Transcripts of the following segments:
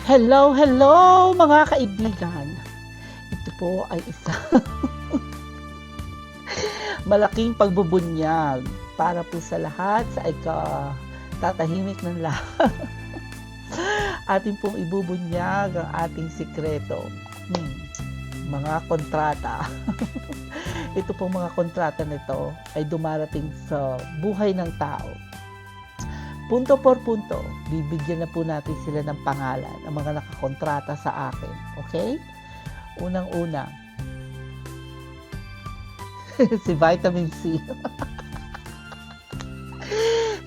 Hello, hello mga kaibigan. Ito po ay isa malaking pagbubunyag para po sa lahat, sa tatahimik ng lahat. Ating pong ibubunyag ang ating sikreto. Mga kontrata. Ito pong mga kontrata nito ay dumarating sa buhay ng tao. Punto por punto, bibigyan na po natin sila ng pangalan, ang mga nakakontrata sa akin. Okay? Unang-una, si Vitamin C.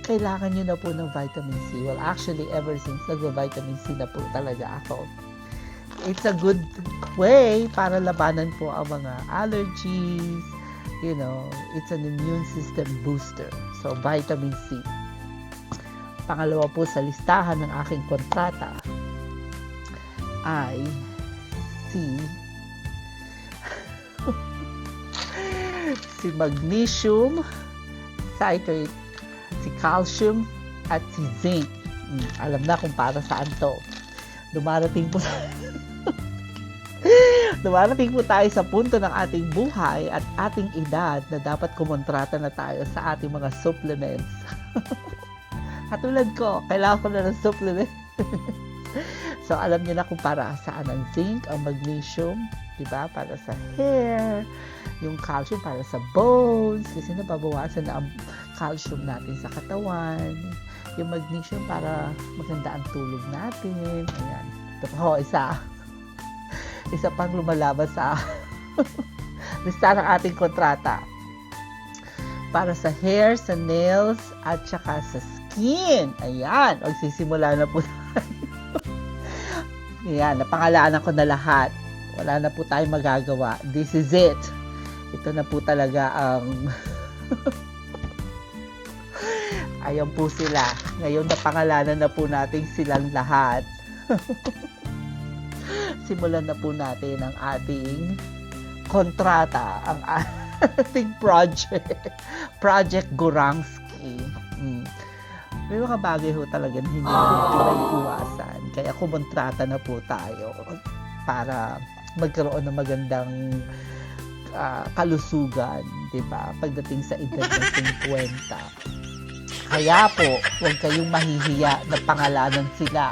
Kailangan nyo na po ng Vitamin C. Well, actually, ever since nag-Vitamin C na po talaga ako. It's a good way para labanan po ang mga allergies. You know, it's an immune system booster. So, Vitamin C. Pangalawa po sa listahan ng aking kontrata ay si magnesium citrate, si calcium at si zinc. Alam na kung para saan to. Dumarating po tayo sa punto ng ating buhay at ating edad na dapat kumontrata na tayo sa ating mga supplements. Katulad ko, kailangan ko na ng supplement. So, alam niyo na kung para saan ang zinc, ang magnesium, diba? Para sa hair, yung calcium para sa bones, kasi nababawasan na ang calcium natin sa katawan. Yung magnesium para maganda ang tulog natin. Ayan. Ito po, isa pang lumalaban sa lista ng ating kontrata. Para sa hair, sa nails, at saka sa skin. Ayan, magsisimula na po tayo. Ayan, napangalaanan ko na lahat. Wala na po tayong magagawa. This is it. Ito na po talaga ang ayan po sila. Ngayon napangalanan na po natin silang lahat. Simulan na po natin ang ating kontrata, ang ating Project Gorangsky. May mga bagay ho talaga hindi natin maiiwasan. Kaya kumontrata na po tayo para magkaroon ng magandang kalusugan, di ba? Pagdating sa edad ng 50. Kaya po, huwag kayong mahihiya na pangalanan sila.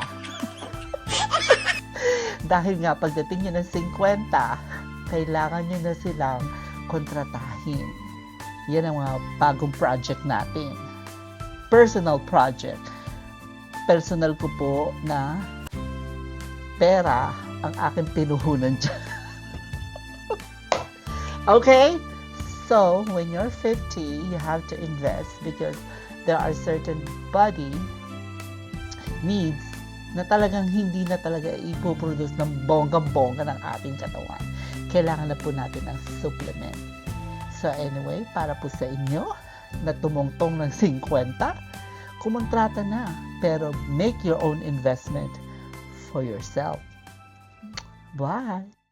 Dahil nga, pagdating nyo ng 50, kailangan nyo na silang kontratahin. Yan ang mga bagong project natin. Personal project. Personal ko po na pera ang aking pinuhunan dyan. Okay? So, when you're 50, you have to invest because there are certain body needs na talagang hindi na talaga ipoproduce ng bonggang-bongga ng ating katawan. Kailangan na po natin ng supplement. So anyway, para po sa inyo na tumungtong ng 50, kumontrata na. Pero make your own investment for yourself. Bye!